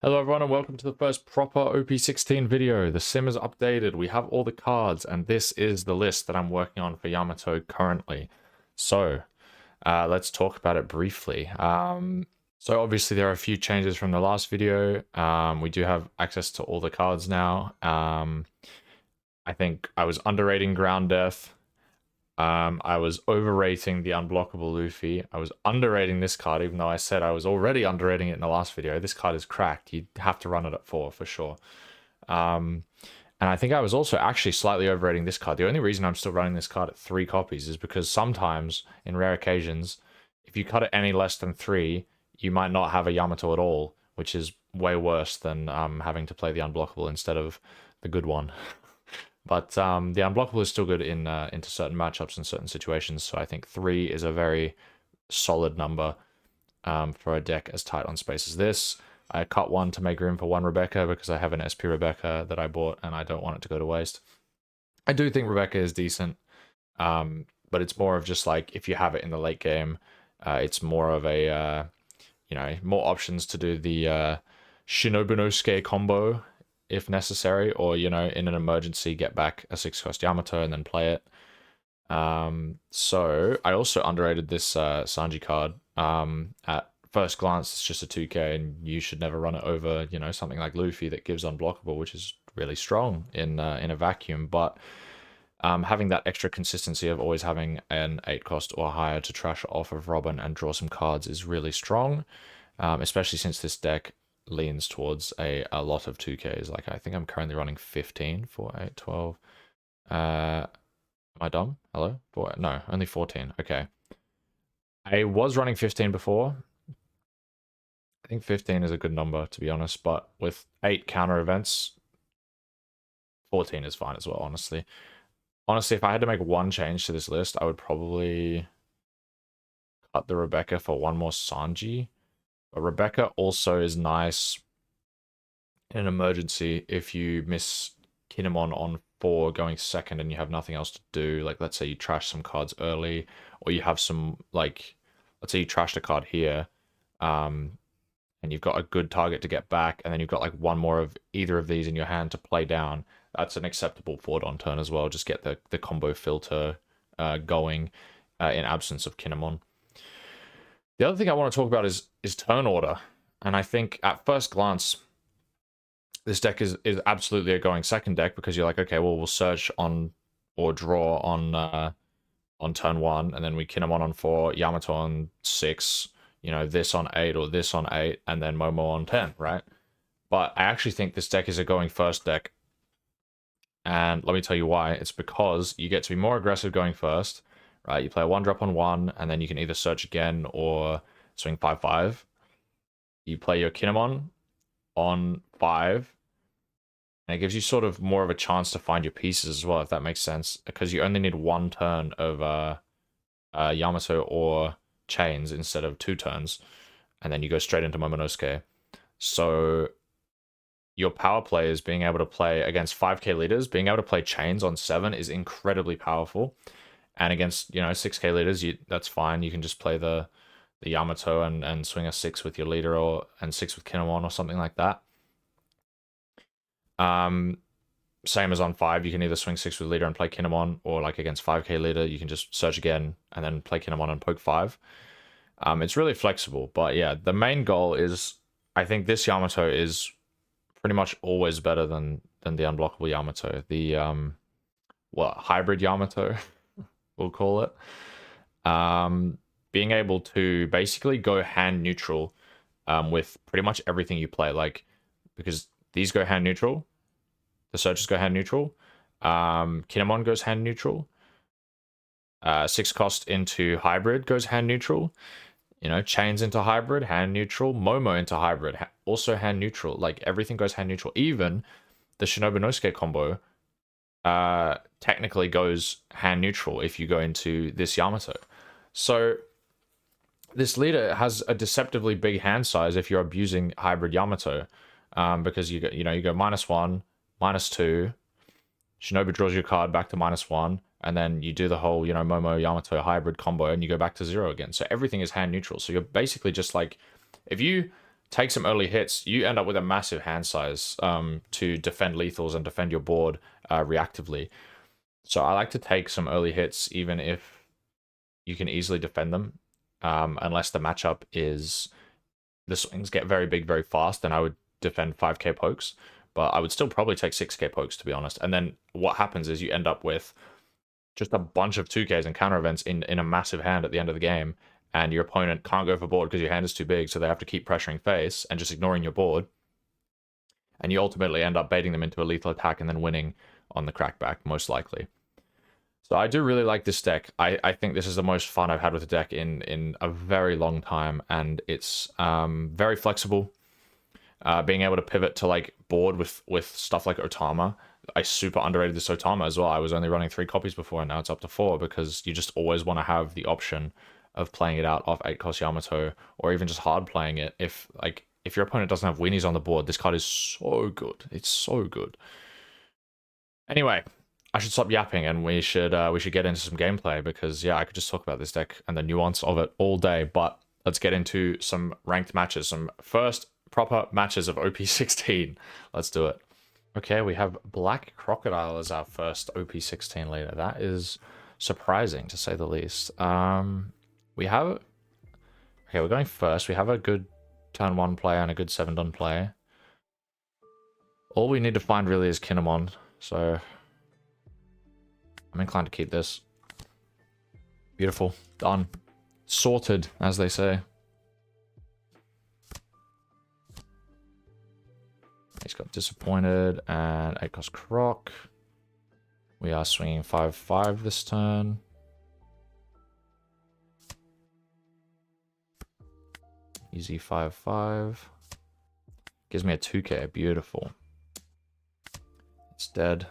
Hello everyone and welcome to the first proper OP16 video. The sim is updated, we have all the cards, and this is the list that I'm working on for Yamato currently. So, let's talk about it briefly. So obviously there are a few changes from the last video. We do have access to all the cards now. I think I was underrating Ground Death. I was overrating the unblockable Luffy. I was underrating this card, even though I said I was already underrating it in the last video. This card is cracked. You have to run it at 4 for sure. And I think I was also actually slightly overrating this card. The only reason I'm still running this card at 3 copies is because sometimes, in rare occasions, if you cut it any less than 3, you might not have a Yamato at all, which is way worse than having to play the unblockable instead of the good one. But the unblockable is still good in into certain matchups and certain situations. So I think 3 is a very solid number for a deck as tight on space as this. I cut 1 to make room for 1 Rebecca because I have an SP Rebecca that I bought and I don't want it to go to waste. I do think Rebecca is decent, but it's more of just like if you have it in the late game, it's more of a, more options to do the Shinobunosuke combo if necessary, or in an emergency get back a 6-cost Yamato and then play it. So I also underrated this Sanji card. At first glance it's just a 2k and you should never run it over something like Luffy that gives unblockable, which is really strong in a vacuum, but having that extra consistency of always having an 8-cost or higher to trash off of Robin and draw some cards is really strong, especially since this deck leans towards a lot of 2Ks. Like I think I'm currently running 15, 4, 8, 12. Am I dumb? Hello? 4, no, only 14. Okay. I was running 15 before. I think 15 is a good number, to be honest, but with 8 counter events, 14 is fine as well, honestly. Honestly, if I had to make one change to this list, I would probably cut the Rebecca for 1 more Sanji. But Rebecca also is nice in an emergency if you miss Kinemon on 4 going second and you have nothing else to do. Like, let's say you trash some cards early, or you have some, like, let's say you trashed a card here, and you've got a good target to get back, and then you've got like 1 more of either of these in your hand to play down. That's an acceptable forward on turn as well. Just get the combo filter going in absence of Kinemon. The other thing I want to talk about is turn order. And I think at first glance, this deck is absolutely a going second deck because you're like, okay, well, we'll search on or draw on turn 1, and then we Kinemon on 4, Yamato on 6, this on 8 or this on 8, and then Momo on 10, right? But I actually think this deck is a going first deck. And let me tell you why. It's because you get to be more aggressive going first, right? You play a 1-drop on 1, and then you can either search again or swing 5/5. You play your Kinemon on 5, and it gives you sort of more of a chance to find your pieces as well, if that makes sense, because you only need 1 turn of Yamato or Chains instead of 2 turns, and then you go straight into Momonosuke. So your power players being able to play against 5k leaders, being able to play Chains on 7 is incredibly powerful. And against 6k leaders, that's fine. You can just play the Yamato and swing a 6 with your leader and 6 with Kinemon or something like that. Same as on 5, you can either swing 6 with leader and play Kinemon, or like against 5k leader, you can just search again and then play Kinemon and poke 5. It's really flexible, but yeah, the main goal is, I think this Yamato is pretty much always better than the unblockable Yamato. The hybrid Yamato, we'll call it. Being able to basically go hand neutral with pretty much everything you play, like, because these go hand neutral, the searches go hand neutral, Kinemon goes hand neutral, 6-cost into hybrid goes hand neutral, Chains into hybrid, hand neutral, Momo into hybrid, also hand neutral. Like, everything goes hand neutral. Even the Shinobunosuke combo technically goes hand neutral if you go into this Yamato. So this leader has a deceptively big hand size if you're abusing hybrid Yamato, because you go -1, -2, Shinobu draws your card back to -1, and then you do the whole Momo Yamato hybrid combo and you go back to 0 again. So everything is hand neutral. So you're basically just like, if you take some early hits, you end up with a massive hand size to defend lethals and defend your board reactively. So I like to take some early hits, even if you can easily defend them, unless the matchup is the swings get very big very fast, then I would defend 5k pokes, but I would still probably take 6k pokes, to be honest. And then what happens is you end up with just a bunch of 2ks and counter events in a massive hand at the end of the game, and your opponent can't go for board because your hand is too big, so they have to keep pressuring face and just ignoring your board. And you ultimately end up baiting them into a lethal attack and then winning on the crackback, most likely. So I do really like this deck. I think this is the most fun I've had with the deck in a very long time, and it's very flexible. Being able to pivot to like board with stuff like Otama. I super underrated this Otama as well. I was only running 3 copies before, and now it's up to 4, because you just always want to have the option of playing it out off 8-cost Yamato, or even just hard playing it. If your opponent doesn't have weenies on the board, this card is so good. It's so good. Anyway, I should stop yapping, and we should get into some gameplay, because yeah, I could just talk about this deck and the nuance of it all day. But let's get into some ranked matches, some first proper matches of OP16. Let's do it. Okay, we have Black Crocodile as our first OP16 leader. That is surprising, to say the least. We have... Okay, we're going first. We have a good turn 1 play and a good 7-done play. All we need to find really is Kinemon, so I'm inclined to keep this. Beautiful. Done. Sorted, as they say. He's got Disappointed and 8-cost Croc. We are swinging 5-5 this turn. Easy 5-5. Gives me a 2k. Beautiful. It's dead.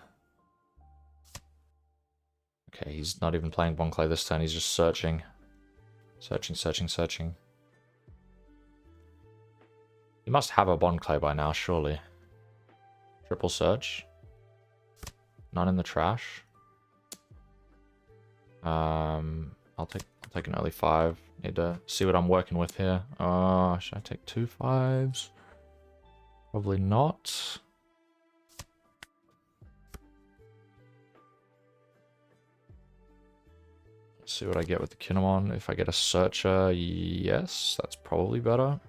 Okay, he's not even playing Bonclay this turn. He's just searching. Searching. He must have a Bonclay by now, surely. Triple search. None in the trash. I'll take an early 5. Need to see what I'm working with here. Should I take 2 5s? Probably not. Let's see what I get with the Kinemon. If I get a searcher, yes, that's probably better.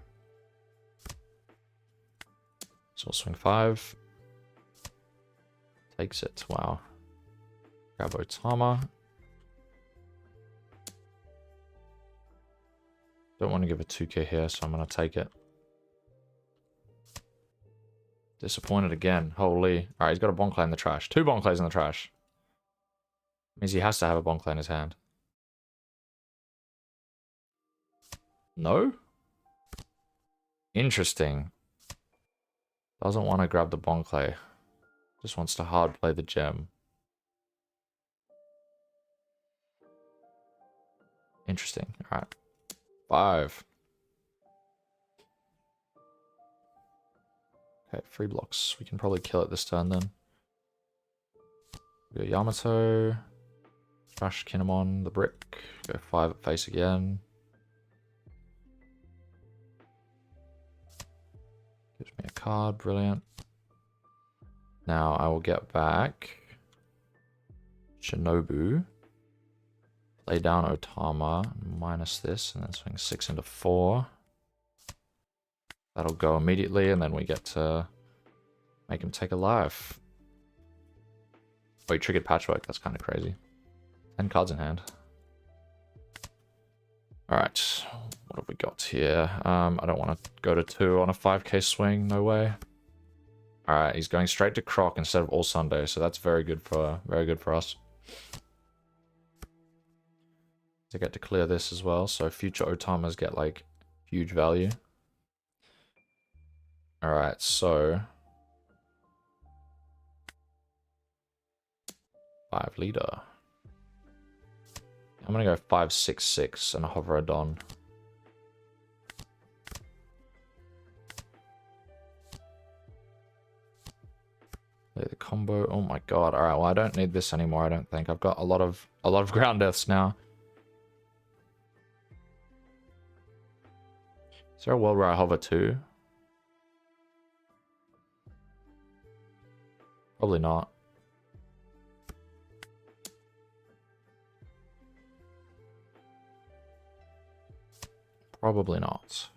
So I'll swing 5. Takes it. Wow. Grab Otama. Don't want to give a 2k here, so I'm going to take it. Disappointed again. Holy. Alright, he's got a Bonclay in the trash. 2 Bonclays in the trash. Means he has to have a Bonclay in his hand. No? Interesting. Doesn't want to grab the Bonclay. Just wants to hard play the gem. Interesting. Alright. 5. Okay, 3 blocks. We can probably kill it this turn then. We go Yamato. Trash Kinemon, the brick. Go 5 at face again. Gives me a card. Brilliant. Now I will get back Shinobu. Lay down Otama. Minus this. And then swing 6 into 4. That'll go immediately. And then we get to make him take a life. Oh, he triggered Patchwork. That's kind of crazy. 10 cards in hand. Alright. What have we got here? I don't want to go to 2 on a 5k swing. No way. Alright, he's going straight to Croc instead of All Sunday, so that's very good for us. To get to clear this as well, so future Otamas get like huge value. Alright, so 5 leader. I'm gonna go 5-6-6 and a Hoverodon. The combo. Oh my god. Alright, well I don't need this anymore, I don't think. I've got a lot of ground deaths now. Is there a world where I hover 2? Probably not. Probably not.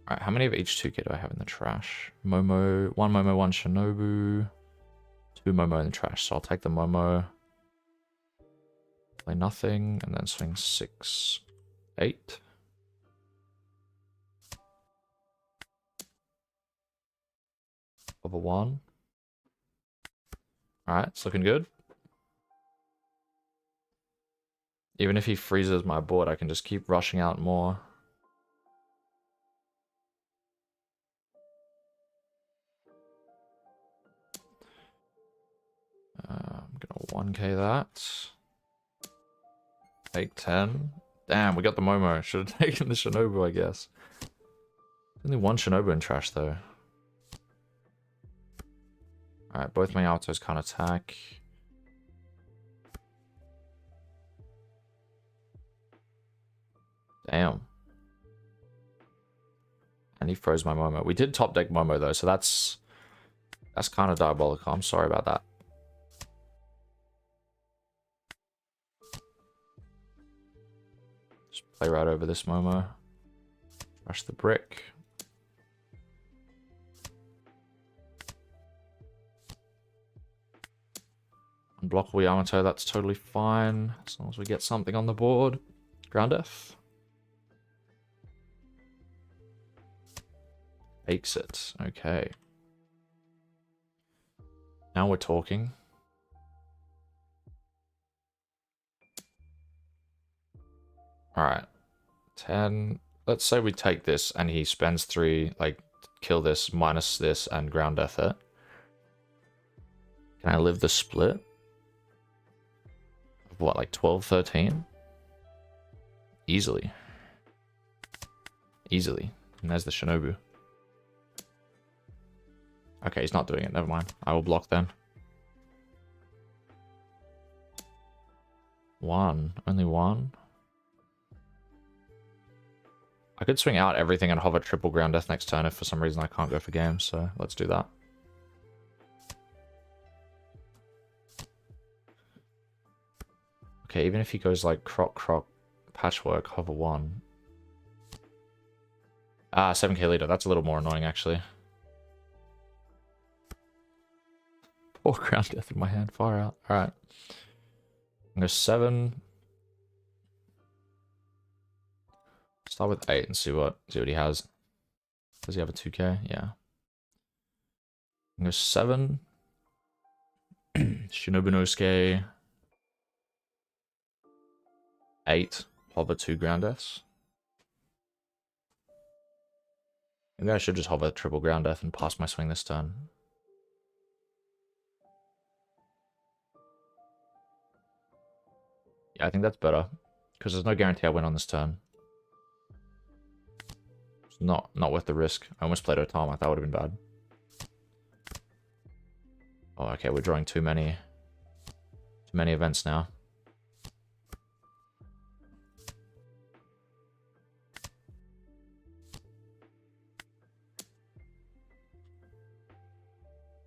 Alright, how many of each 2K do I have in the trash? Momo, one Shinobu, two Momo in the trash. So I'll take the Momo, play nothing, and then swing 6, 8. Of a 1. Alright, it's looking good. Even if he freezes my board, I can just keep rushing out more. I'm gonna 1K that. Take 10. Damn, we got the Momo. Should have taken the Shinobu, I guess. Only one Shinobu in trash, though. Alright, both my Yamatos can't attack. Damn. And he froze my Momo. We did top deck Momo, though, so that's kind of diabolical. I'm sorry about that. Just play right over this Momo. Rush the brick. Unblockable Yamato, that's totally fine. As long as we get something on the board. Ground F. Takes it. Okay. Now we're talking. Alright. 10. Let's say we take this and he spends 3, like, kill this, minus this, and ground death it. Can I live the split? Of what, like 12, 13? Easily. Easily. And there's the Shinobu. Okay, he's not doing it. Never mind. I will block then. 1. Only 1. I could swing out everything and hover triple ground death next turn if for some reason I can't go for games, so let's do that. Okay, even if he goes like croc, patchwork, hover 1. 7k leader. That's a little more annoying, actually. Poor ground death in my hand. Far out. Alright. I'm going to go 7. Start with 8 and see what he has. Does he have a 2k? Yeah. I'm going to go 7. Shinobu 8. Hover 2 ground deaths. Maybe I should just hover triple ground death and pass my swing this turn. Yeah, I think that's better. Because there's no guarantee I win on this turn. It's not worth the risk. I almost played Otama. That would have been bad. Oh, okay. We're drawing too many events now.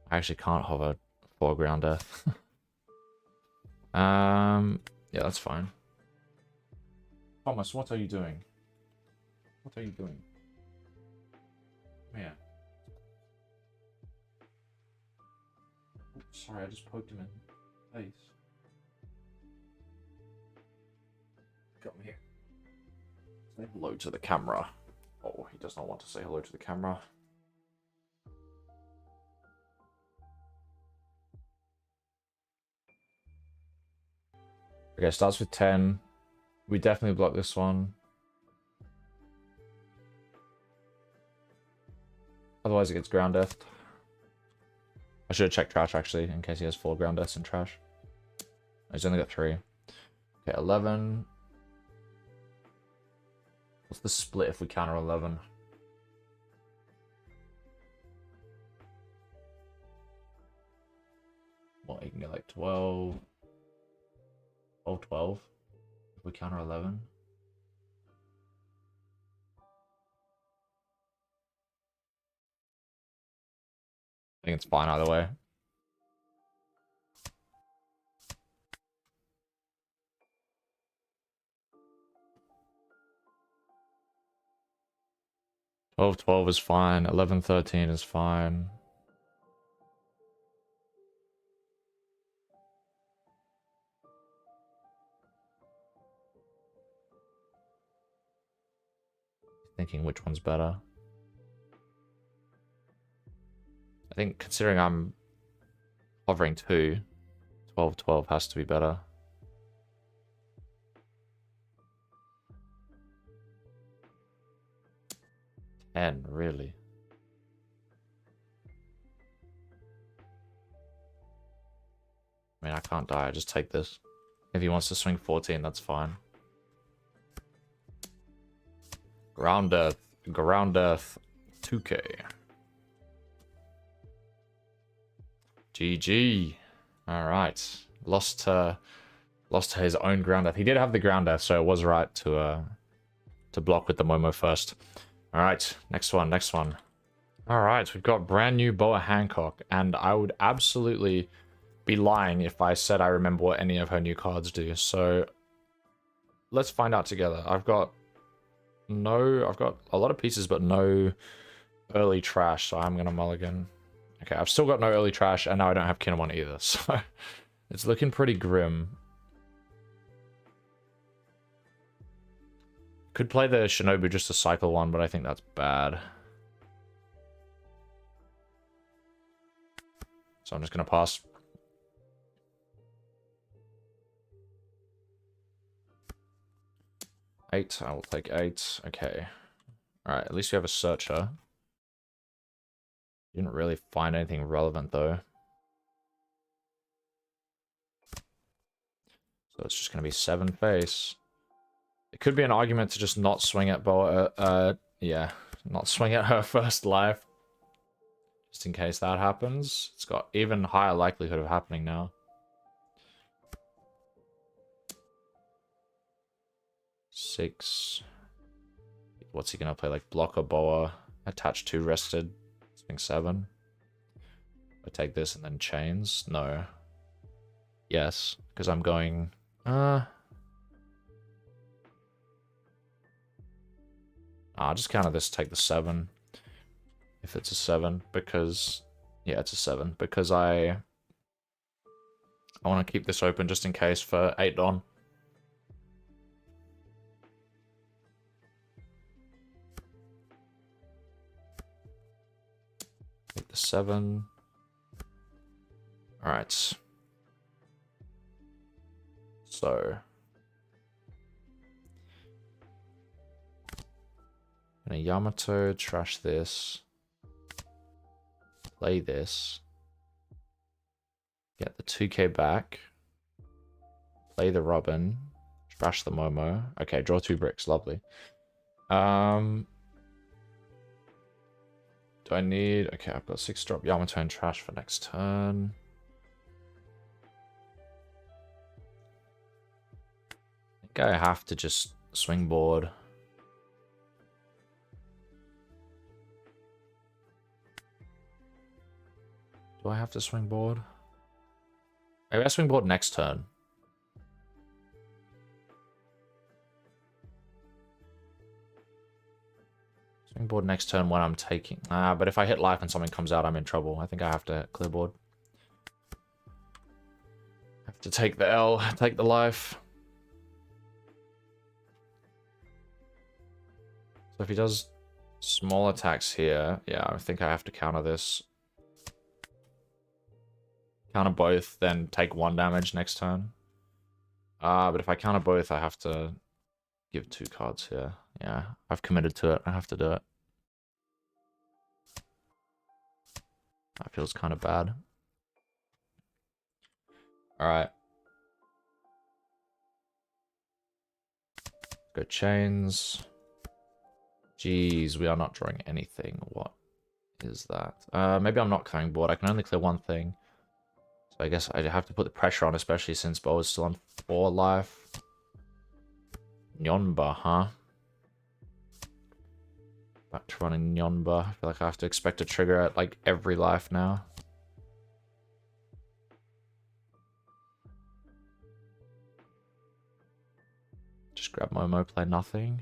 I actually can't hover 4 ground death. Yeah, that's fine. Thomas, what are you doing? What are you doing? Yeah. Oops, sorry, I just poked him in the face. Come here. Say hello to the camera. Oh, he does not want to say hello to the camera. Okay, starts with 10. We definitely block this one. Otherwise it gets ground death. I should have checked trash actually, in case he has 4 ground deaths in trash. He's only got 3. Okay, 11. What's the split if we counter 11? What, he can get like 12. 12. If we counter 11. I think it's fine either way. $12-12 is fine. $11-13 is fine. Thinking which one's better. I think considering I'm hovering 2, 12-12 has to be better. And really. I mean, I can't die. I just take this. If he wants to swing 14, that's fine. Ground Earth. Ground Earth 2K. GG. Alright. Lost to his own Ground Earth. He did have the Ground Earth, so it was right to block with the Momo first. Alright, next one. Alright, we've got brand new Boa Hancock, and I would absolutely be lying if I said I remember what any of her new cards do, so let's find out together. I've got a lot of pieces, but no early trash, so I'm gonna mulligan. Okay, I've still got no early trash, and now I don't have Kinemon either, so it's looking pretty grim. Could play the Shinobu just to cycle one, but I think that's bad. So I'm just gonna pass. Eight, I will take 8. Okay. Alright, at least we have a searcher. Didn't really find anything relevant though. So it's just gonna be 7 face. It could be an argument to just not swing at Boa, yeah, not swing at her first life. Just in case that happens. It's got even higher likelihood of happening now. Six. What's he gonna play? Like blocker Boa, attach 2 rested, swing 7. I take this and then chains. No. Yes, because I'm going. I'll just counter this, take the 7. If it's a 7, because yeah, it's a 7 because I want to keep this open just in case for 8 on. Take the 7. All right. So gonna Yamato, trash this, play this, get the 2k back, play the Robin, trash the Momo. Okay, draw 2 bricks, lovely. Do I need... Okay, I've got 6 drop Yamato and trash for next turn. I think I have to just swing board. Do I have to swing board? Maybe I swing board next turn. Swing board next turn when I'm taking... but if I hit life and something comes out, I'm in trouble. I think I have to clear board. I have to take the L, take the life. So if he does small attacks here, yeah, I think I have to counter this. Counter both, then take 1 damage next turn. But if I counter both, I have to give 2 cards here. Yeah, I've committed to it. I have to do it. That feels kind of bad. Alright. Go chains. Jeez, we are not drawing anything. What is that? Maybe I'm not clearing board. I can only clear 1 thing. So I guess I have to put the pressure on, especially since Bo is still on 4 life. Nyonba, huh? Back to running Nyonba. I feel like I have to expect a trigger at like every life now. grab Momo, play nothing.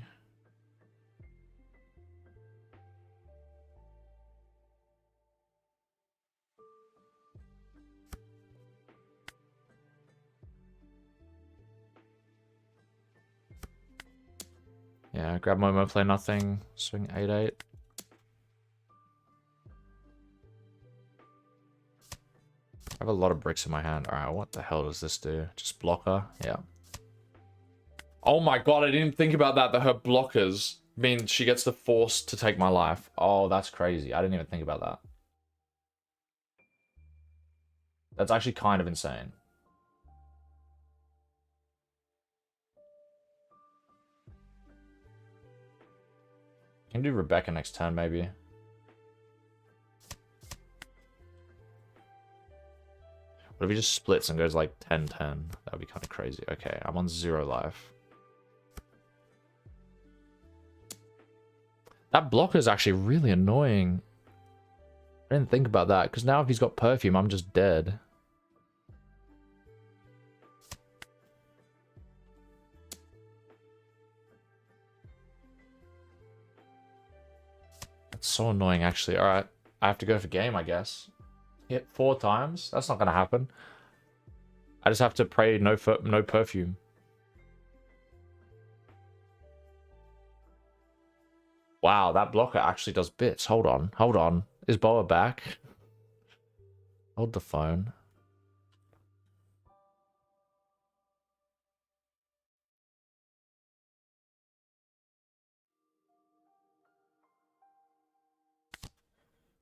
Yeah, grab Momo, play nothing. Swing 8-8. I have a lot of bricks in my hand. Alright, what the hell does this do? Just block her? Yeah. Oh my god, I didn't think about that her blockers mean she gets the force to take my life. Oh, that's crazy. I didn't even think about that. That's actually kind of insane. Can do Rebecca next turn, maybe. What if he just splits and goes like 10-10? That would be kind of crazy. Okay, I'm on 0 life. That blocker is actually really annoying. I didn't think about that, because now if he's got perfume, I'm just dead. That's so annoying, actually. Alright, I have to go for game, I guess. Hit 4 times? That's not going to happen. I just have to pray no perfume. Wow, that blocker actually does bits. Hold on, hold on. Is Boa back? Hold the phone.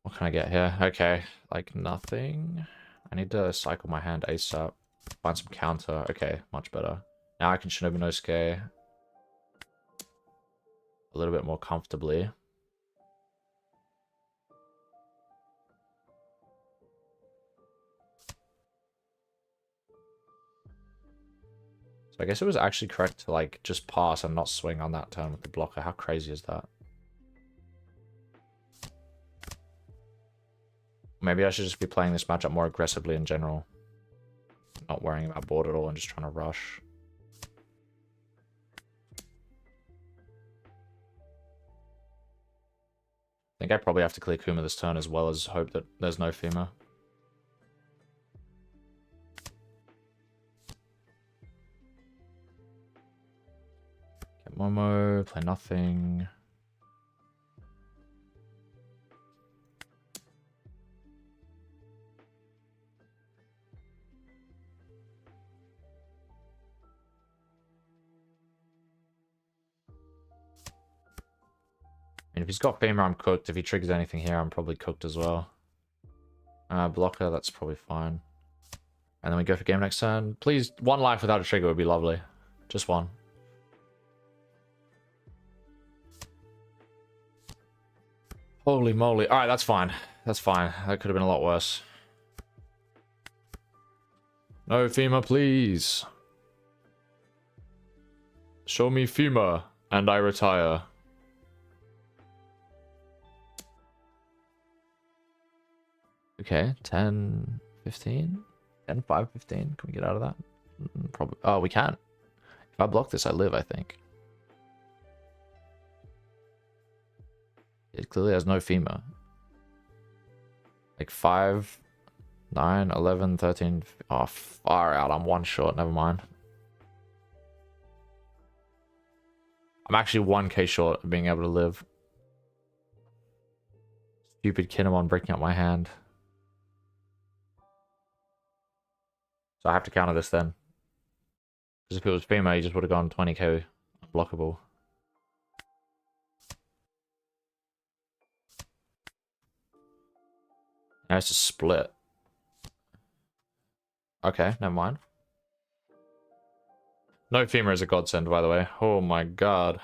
What can I get here? Okay, like nothing. I need to cycle my hand ASAP. Find some counter. Okay, much better. Now I can Shinobi no Suke a little bit more comfortably. So I guess it was actually correct to like just pass and not swing on that turn with the blocker. How crazy is that? Maybe I should just be playing this matchup more aggressively in general. Not worrying about board at all and just trying to rush. I think I probably have to clear Kuma this turn as well as hope that there's no Fima. Get Momo, play nothing. If he's got Femur, I'm cooked. If he triggers anything here, I'm probably cooked as well. Blocker, that's probably fine. And then we go for game next turn. Please, 1 life without a trigger would be lovely. Just 1. Holy moly. Alright, that's fine. That's fine. That could have been a lot worse. No Femur, please. Show me Femur, and I retire. Okay, 10, 15? 10, 5, 15? Can we get out of that? Probably. Oh, we can. If I block this, I live, I think. It clearly has no Femur. Like 5, 9, 11, 13. Oh, far out. I'm 1 short. Never mind. I'm actually 1k short of being able to live. Stupid Kinemon breaking up my hand. So I have to counter this then. Because if it was Fima, he just would have gone 20k unblockable. Now it's a split. Okay, never mind. No Femur is a godsend, by the way. Oh my god.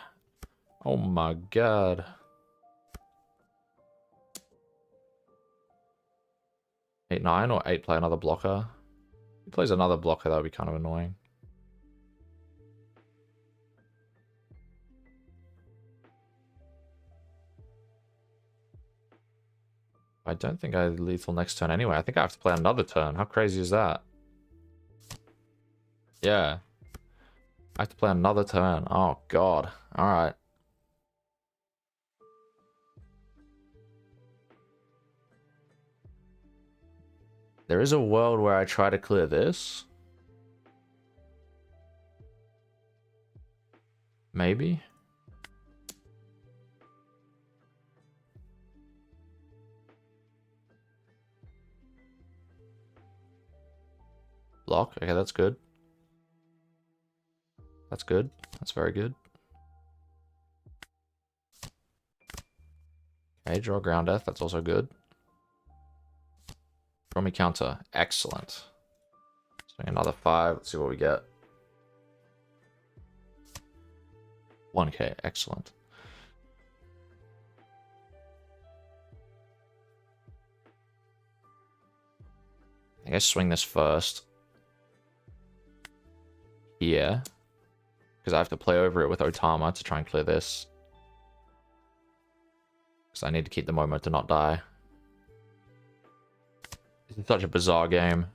Oh my god. 8-9 or 8 play another blocker. If he plays another blocker, that would be kind of annoying. I don't think I lethal next turn anyway. I think I have to play another turn. How crazy is that? Yeah. I have to play another turn. Oh, God. All right. There is a world where I try to clear this. Maybe. Block. Okay, that's good. That's good. That's very good. Okay, draw ground death. That's also good. Draw me counter. Excellent. Swing another 5. Let's see what we get. 1k. Excellent. I think I swing this first. Here. Because I have to play over it with Otama to try and clear this. Because I need to keep the Momo to not die. This is such a bizarre game.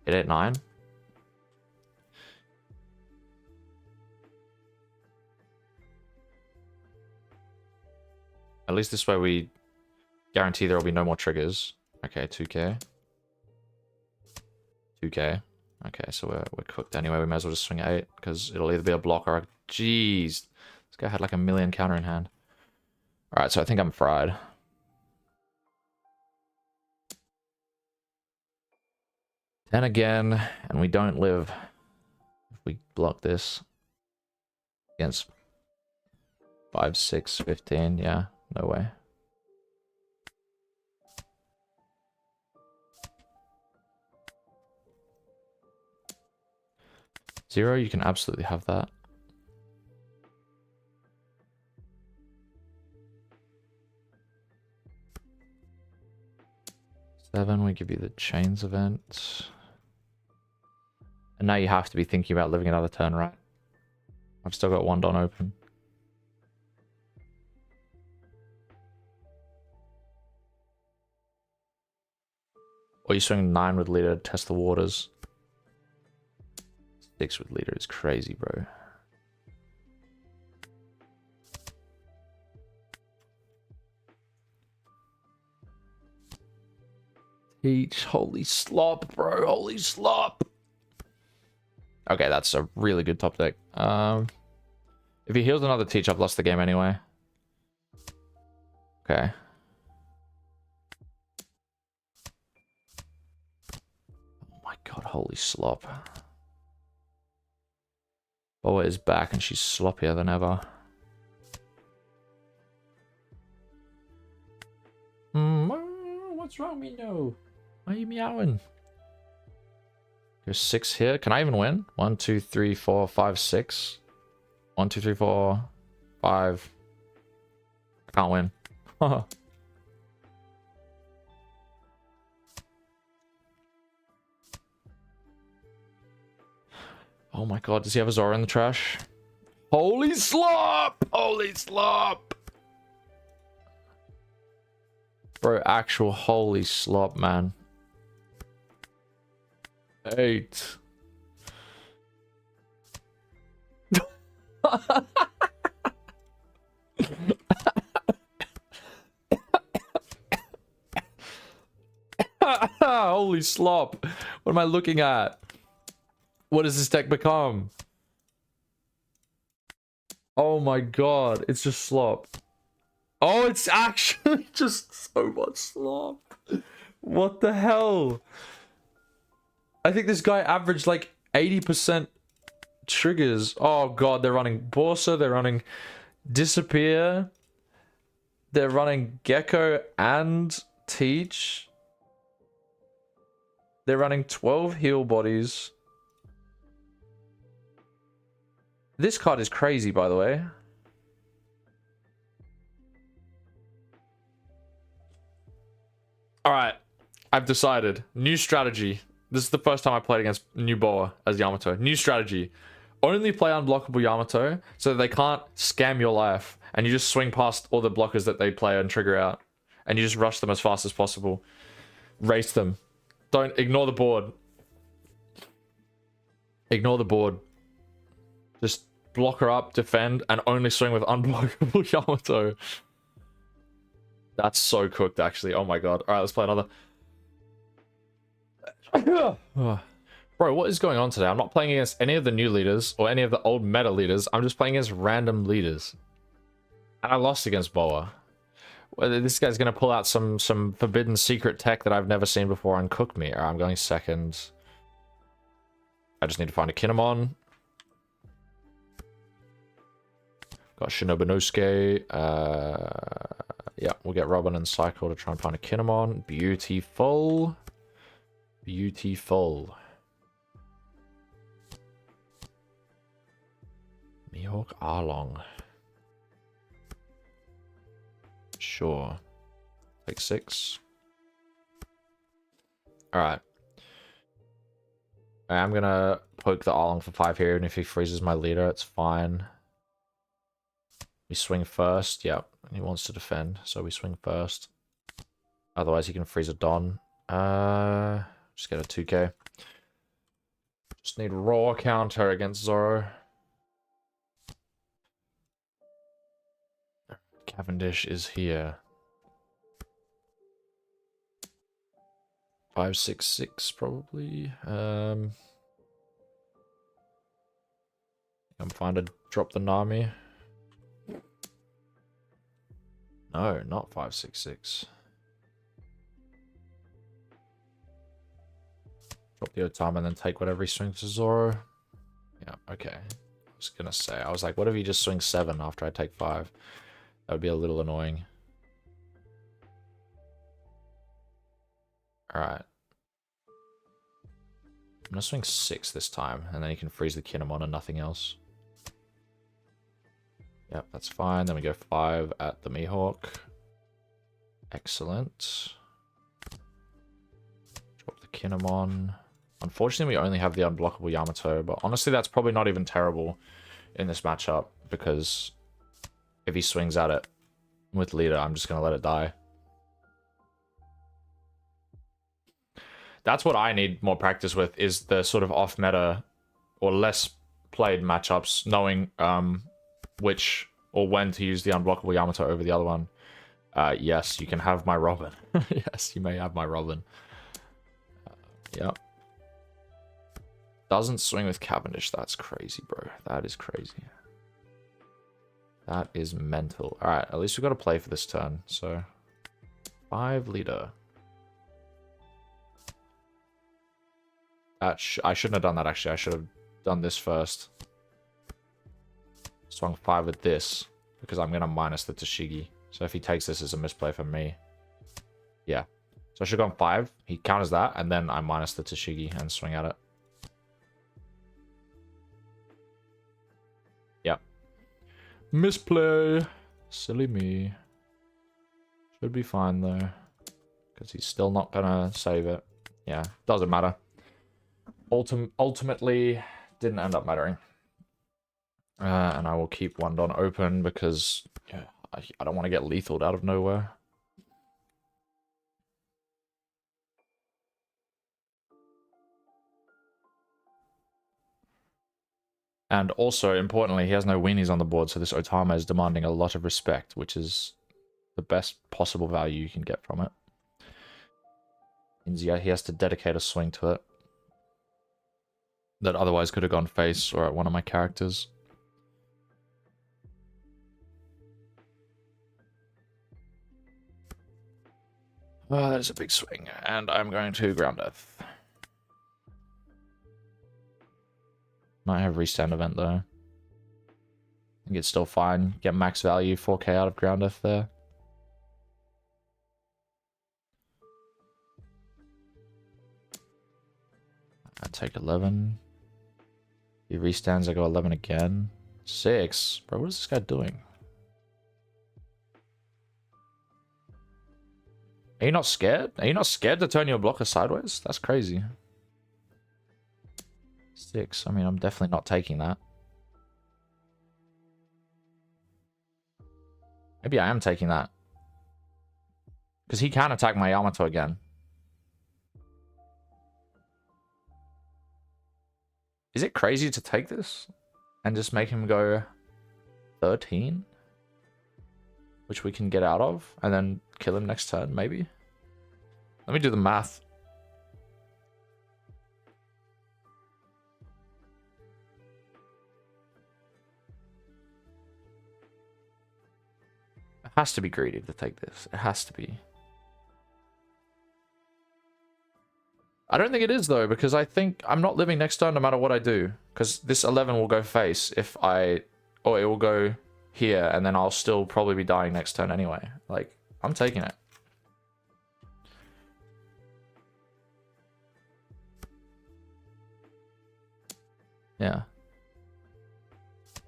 Hit 8-9. At least this way we guarantee there will be no more triggers. Okay, 2k. 2k. Okay, so we're cooked anyway. We may as well just swing 8, because it'll either be a block or a... Jeez. This guy had like a million counter in hand. Alright, so I think I'm fried. Then again, and we don't live if we block this against 5, 6, 15. Yeah, no way. Zero, you can absolutely have that. Seven, we give you the chains event. And now you have to be thinking about living another turn, right? I've still got 1 Don open. Or you swing 9 with leader to test the waters. 6 with leader is crazy, bro. Teach, holy slop, bro, holy slop. Okay, that's a really good top deck. If he heals another teach, I've lost the game anyway. Okay. Oh my god, holy slop. Boa is back and she's sloppier than ever. What's wrong, Mino? Why are you meowing? There's 6 here. Can I even win? 1, 2, 3, 4, 5, 6. 1, 2, 3, 4, 5. I can't win. Oh my god, does he have a Zora in the trash? Holy slop! Holy slop! Bro, actual holy slop, man. 8. Holy slop. What am I looking at? What does this deck become? Oh my god, it's just slop. Oh, it's actually just so much slop. What the hell? I think this guy averaged like 80% triggers. Oh god, they're running Borsa, they're running Disappear. They're running Gecko and Teach. They're running 12 heal bodies. This card is crazy, by the way. Alright, I've decided. New strategy. This is the first time I played against new Boa as Yamato. New strategy. Only play unblockable Yamato so that they can't scam your life and you just swing past all the blockers that they play and trigger out. and you just rush them as fast as possible. Race them. Don't ignore the board. Ignore the board. Just block her up, defend, and only swing with unblockable Yamato. That's so cooked, actually. Oh my god. Alright, let's play another. Bro, what is going on today? I'm not playing against any of the new leaders or any of the old meta leaders. I'm just playing against random leaders. And I lost against Boa. Well, this guy's going to pull out some forbidden secret tech that I've never seen before and cook me. Alright, I'm going second. I just need to find a Kinemon. Got Shinobinosuke. Yeah, we'll get Robin and Cycle to try and find a Kinemon. Beautiful. Beautiful. Mihawk Arlong. Sure. Take 6. Alright. I'm gonna poke the Arlong for 5 here, and if he freezes my leader, it's fine. We swing first. Yep. He wants to defend, so we swing first. Otherwise, he can freeze a Don. Just get a 2k. Just need raw counter against Zoro. Cavendish is here. 566 probably. I'm fine to drop the Nami. No, not 566. Drop the Otama and then take whatever he swings to Zoro. Yeah, okay. I was gonna say, I was like, what if he just swings 7 after I take 5? That would be a little annoying. Alright. I'm gonna swing 6 this time, and then he can freeze the Kinemon and nothing else. Yep, that's fine. Then we go 5 at the Mihawk. Excellent. Drop the Kinemon. Unfortunately, we only have the unblockable Yamato, but honestly, that's probably not even terrible in this matchup, because if he swings at it with leader, I'm just going to let it die. That's what I need more practice with, is the sort of off-meta or less played matchups, knowing which or when to use the unblockable Yamato over the other one. Yes, you can have my Robin. Yes, you may have my Robin. Yep. Doesn't swing with Cavendish. That's crazy, bro. That is crazy. That is mental. Alright, at least we've got to play for this turn. So, 5 leader. I shouldn't have done that, actually. I should have done this first. Swung 5 with this, because I'm going to minus the Tashigi. So if he takes this, as a misplay for me. Yeah. So I should have gone 5. He counters that, and then I minus the Tashigi and swing at it. Yep. Misplay. Silly me. Should be fine, though. Because he's still not going to save it. Yeah, doesn't matter. Ultimately, didn't end up mattering. And I will keep one Don open because yeah, I don't want to get lethaled out of nowhere. And also, importantly, he has no weenies on the board, so this Otama is demanding a lot of respect, which is the best possible value you can get from it. Means yeah, he has to dedicate a swing to it. That otherwise could have gone face or at one of my characters. Oh, that is a big swing, and I'm going to ground death. Might have restand event though. I think it's still fine. Get max value, 4k out of ground death there. I take 11. He restands, I go 11 again. 6. Bro, what is this guy doing? Are you not scared? Are you not scared to turn your blocker sideways? That's crazy. 6. I mean, I'm definitely not taking that. Maybe I am taking that. Because he can attack my Yamato again. Is it crazy to take this and just make him go 13? Which we can get out of and then kill him next turn, maybe? Let me do the math. It has to be greedy to take this. It has to be. I don't think it is, though, because I think I'm not living next turn no matter what I do. Because this 11 will go face if I... Or it will go here, and then I'll still probably be dying next turn anyway. Like, I'm taking it. Yeah.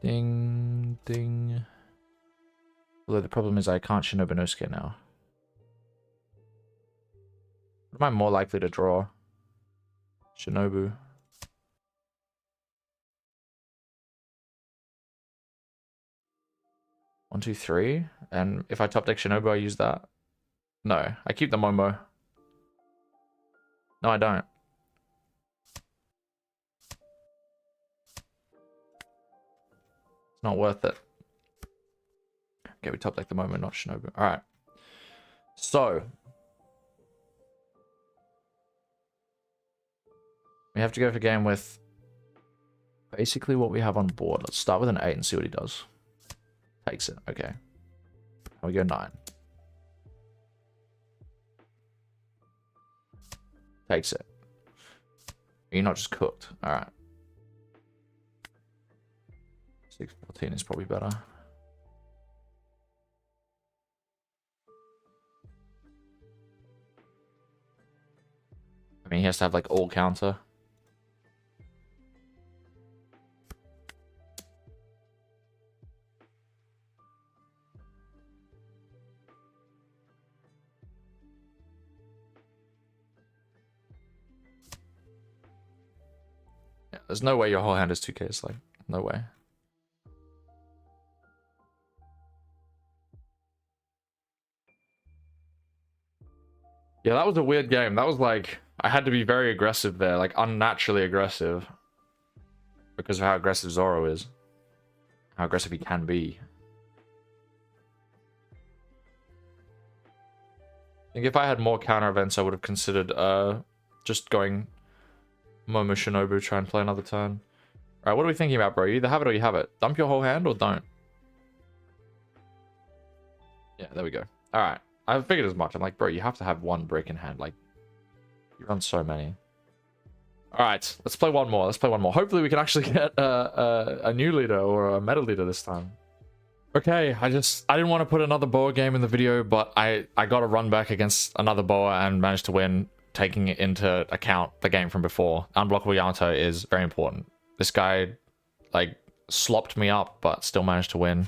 Ding, ding. Although the problem is I can't Shinobu no Suke now. What am I more likely to draw? Shinobu. One, two, three. And if I top deck Shinobu, I use that. No, I keep the Momo. No, I don't. It's not worth it. Okay, we top deck the Momo, not Shinobu. Alright. So. We have to go for game with basically what we have on board. Let's start with an 8 and see what he does. Takes it. Okay. And we go 9. Takes it. You're not just cooked. Alright. 6-14 is probably better. I mean, he has to have like all counter. Yeah, there's no way your whole hand is 2k. It's like, no way. Yeah, that was a weird game. That was like, I had to be very aggressive there, like unnaturally aggressive. Because of how aggressive Zoro is. How aggressive he can be. I think if I had more counter events, I would have considered just going Momo Shinobu, try and play another turn. Alright, what are we thinking about, bro? You either have it or you have it. Dump your whole hand or don't. Yeah, there we go. Alright. I figured as much. I'm like, bro, you have to have one brick in hand. Like, you run so many. Alright, let's play one more. Let's play one more. Hopefully we can actually get a new leader or a meta leader this time. Okay, I didn't want to put another Boa game in the video, but I got a run back against another Boa and managed to win, taking into account the game from before. Unblockable Yamato is very important. This guy, like, slopped me up, but still managed to win.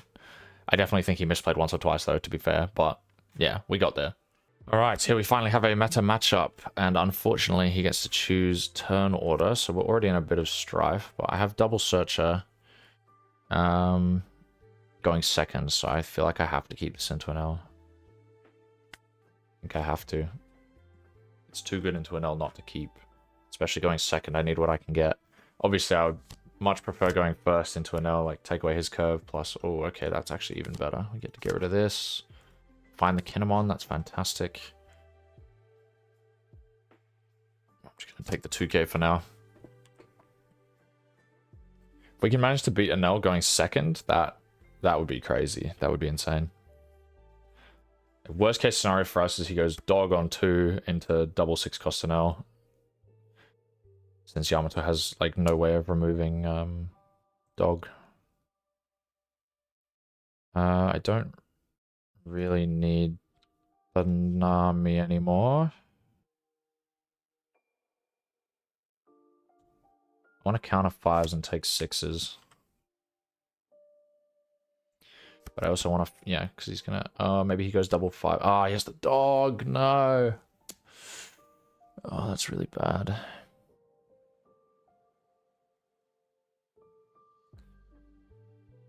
I definitely think he misplayed once or twice, though, to be fair, but yeah, we got there. Alright, here we finally have a meta matchup, and unfortunately he gets to choose turn order, so we're already in a bit of strife, but I have double searcher going second, so I feel like I have to keep this into an L. I think I have to. It's too good into an L not to keep, especially going second. I need what I can get. Obviously, I would much prefer going first into an L, like take away his curve, plus, oh, okay, that's actually even better. We get to get rid of this. Find the Kinemon, that's fantastic. I'm just going to take the 2k for now. If we can manage to beat Enel going second, that would be crazy. That would be insane. The worst case scenario for us is he goes dog on 2 into double 6 cost Enel. Since Yamato has like no way of removing dog. I don't really need the Nami anymore. I want to counter 5s and take 6s. But I also want to, yeah, because he's gonna, oh, maybe he goes double 5. Ah, he has the dog, no. Oh, that's really bad.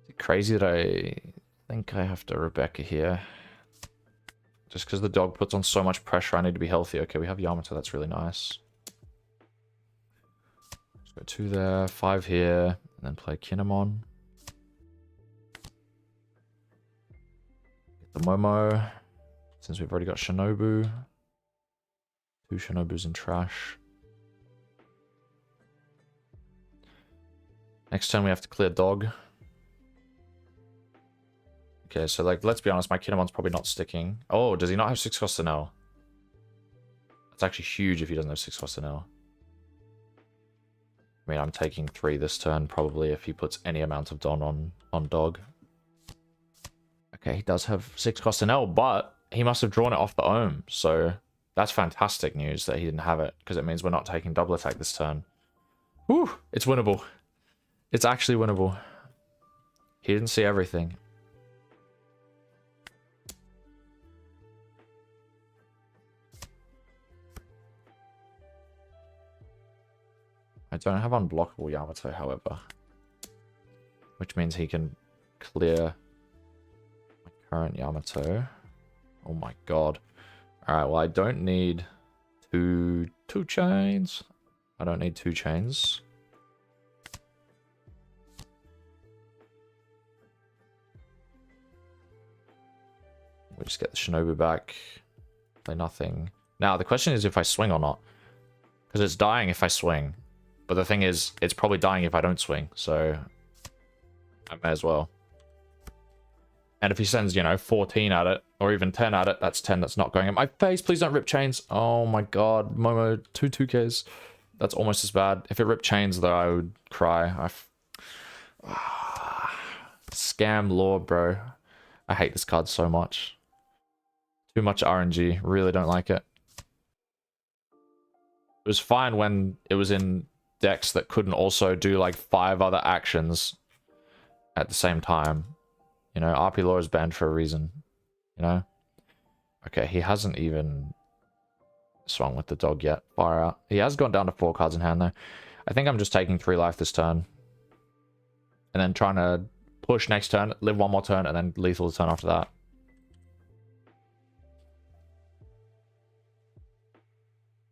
Is it crazy that I think I have to Rebecca here? Just because the dog puts on so much pressure, I need to be healthy. Okay, we have Yamato. That's really nice. Let's go 2 there, 5 here, and then play Kinemon. Get the Momo. Since we've already got Shinobu. 2 Shinobus in trash. Next turn we have to clear dog. Okay, so like, let's be honest, my Kinemon's probably not sticking. Oh, does he not have 6 cost Enel? That's actually huge if he doesn't have 6 cost Enel. I mean, I'm taking 3 this turn, probably, if he puts any amount of Don on dog. Okay, he does have 6 cost Enel, but he must have drawn it off the Ohm, so that's fantastic news that he didn't have it, because it means we're not taking double attack this turn. Whew, it's winnable. It's actually winnable. He didn't see everything. I don't have unblockable Yamato, however. Which means he can clear my current Yamato. Oh my god. Alright, well I don't need two chains. I don't need 2 chains. We just get the Shinobu back. Play nothing. Now, the question is if I swing or not. Because it's dying if I swing. But the thing is, it's probably dying if I don't swing. So, I may as well. And if he sends, you know, 14 at it, or even 10 at it, that's 10 that's not going in my face. Please don't rip chains. Oh my god. Momo, 2 2Ks. That's almost as bad. If it ripped chains, though, I would cry. Scam law, bro. I hate this card so much. Too much RNG. Really don't like it. It was fine when it was in decks that couldn't also do like 5 other actions at the same time. You know, RP law is banned for a reason. You know? Okay, he hasn't even swung with the dog yet. Far out. He has gone down to 4 cards in hand though. I think I'm just taking 3 life this turn. And then trying to push next turn, live 1 more turn, and then lethal the turn after that.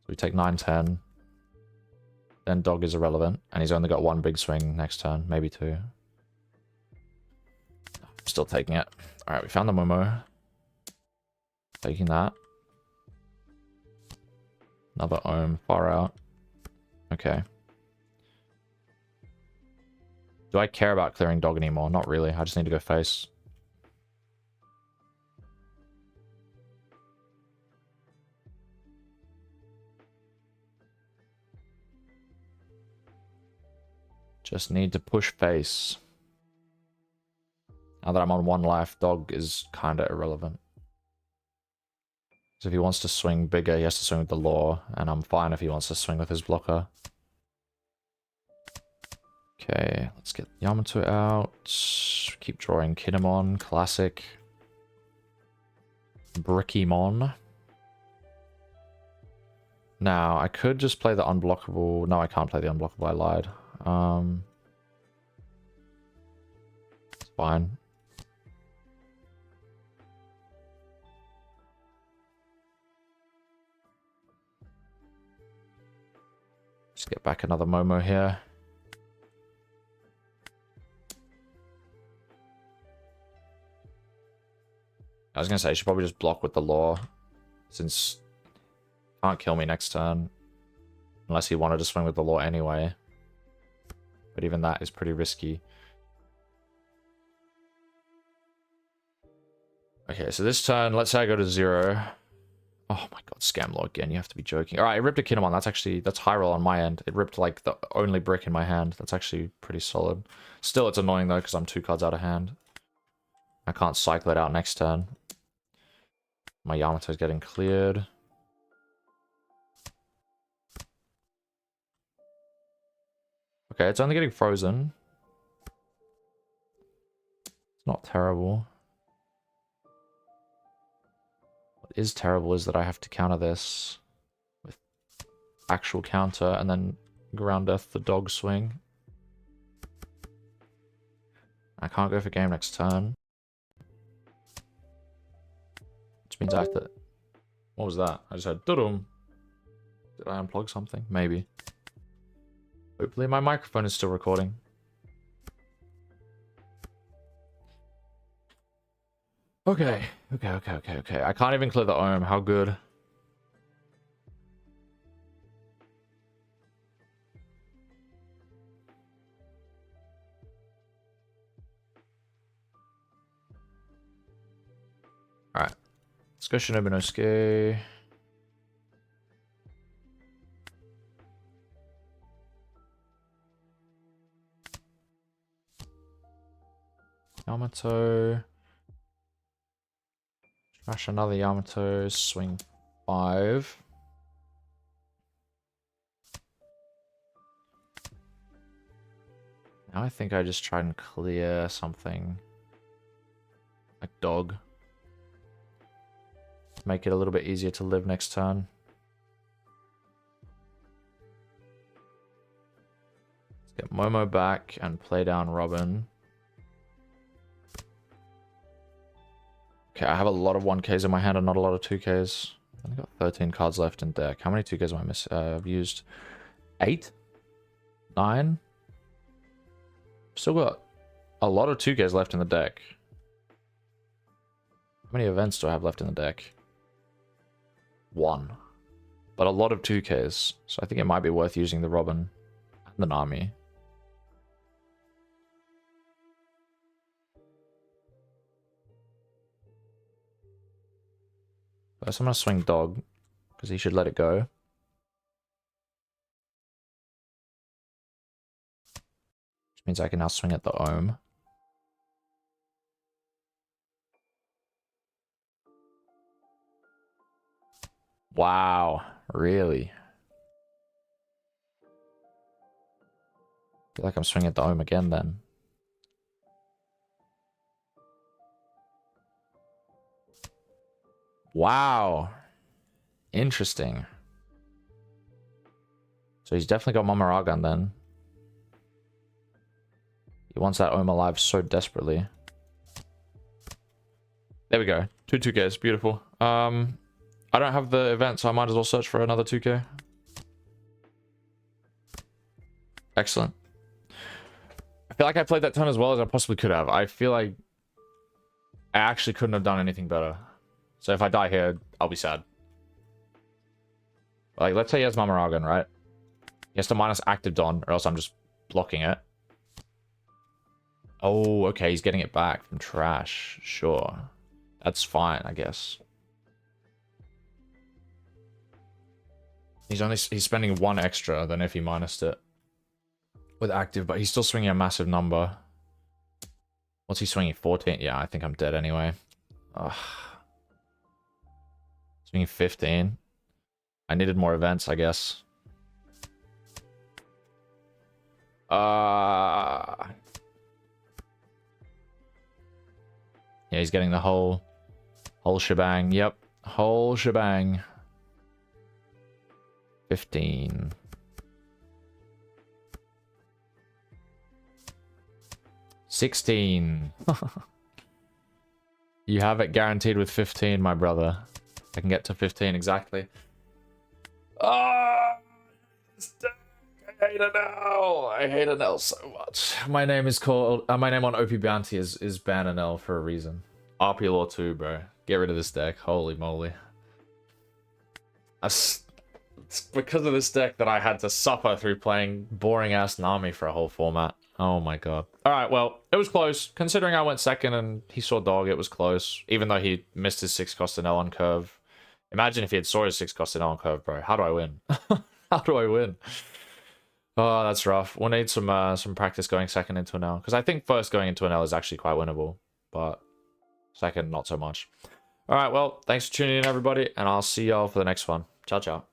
So we take 9, 10. Then dog is irrelevant. And he's only got 1 big swing next turn. Maybe 2. I'm still taking it. Alright, we found the Momo. Taking that. Another Ohm. Far out. Okay. Do I care about clearing dog anymore? Not really. I just need to go face. Just need to push face. Now that I'm on 1 life, dog is kind of irrelevant. So if he wants to swing bigger, he has to swing with the law, and I'm fine if he wants to swing with his blocker. Okay, let's get Yamato out. Keep drawing Kinemon, classic. Brickymon. Now, I could just play the unblockable. No, I can't play the unblockable, I lied. It's fine. Just get back another Momo here. I was going to say, I should probably just block with the law, since he can't kill me next turn. Unless he wanted to swing with the law anyway. But even that is pretty risky. Okay, so this turn, let's say I go to 0. Oh my god, scam law again, you have to be joking. Alright, it ripped a Kinemon, that's high roll on my end. It ripped like the only brick in my hand. That's actually pretty solid. Still, it's annoying though, because I'm 2 cards out of hand. I can't cycle it out next turn. My Yamato's getting cleared. Okay, it's only getting frozen. It's not terrible. What is terrible is that I have to counter this with actual counter and then ground death the dog swing. I can't go for game next turn. Which Which means I have to... What was that? I just had... Did I unplug something? Maybe. Hopefully my microphone is still recording. Okay. I can't even clear the ohm. How good. Alright. Let's go Shinobu no Suke. Yamato. Trash another Yamato. Swing 5. Now I think I just try and clear something. Like dog. Make it a little bit easier to live next turn. Let's get Momo back and play down Robin. Okay, I have a lot of 1Ks in my hand and not a lot of 2Ks. I've only got 13 cards left in deck. How many 2Ks am I I've used 8? 9? Still got a lot of 2Ks left in the deck. How many events do I have left in the deck? 1. But a lot of 2Ks. So I think it might be worth using the Robin and the Nami. First I'm going to swing dog, because he should let it go. Which means I can now swing at the ohm. Wow, really? I feel like I'm swinging at the ohm again then. Wow. Interesting. So he's definitely got Mamaragan then. He wants that ohm alive so desperately. There we go. 2Ks. Beautiful. I don't have the event, so I might as well search for another 2K. Excellent. I feel like I played that turn as well as I possibly could have. I feel like I actually couldn't have done anything better. So if I die here, I'll be sad. Like, let's say he has Mamaragan, right? He has to minus active Don, or else I'm just blocking it. Oh, okay, he's getting it back from trash. Sure. That's fine, I guess. He's spending 1 extra than if he minused it with active, but he's still swinging a massive number. What's he swinging? 14? Yeah, I think I'm dead anyway. Ugh. Swinging 15. I needed more events, I guess. Yeah, he's getting the whole shebang. Yep, whole shebang. 15. 16. You have it guaranteed with 15, my brother. I can get to 15 exactly. Ah, I hate Enel. I hate Enel so much. My name is called. My name on OP Bounty is Ban Enel for a reason. RP Law 2, bro. Get rid of this deck. Holy moly. It's because of this deck that I had to suffer through playing boring ass Nami for a whole format. Oh my god. Alright, well, it was close. Considering I went second and he saw dog, it was close. Even though he missed his 6-cost Enel on curve. Imagine if he had saw his 6-cost Enel on curve, bro. How do I win? How do I win? Oh, that's rough. We'll need some practice going second into Enel. Because I think first going into Enel is actually quite winnable. But second, not so much. Alright, well, thanks for tuning in, everybody. And I'll see y'all for the next one. Ciao, ciao.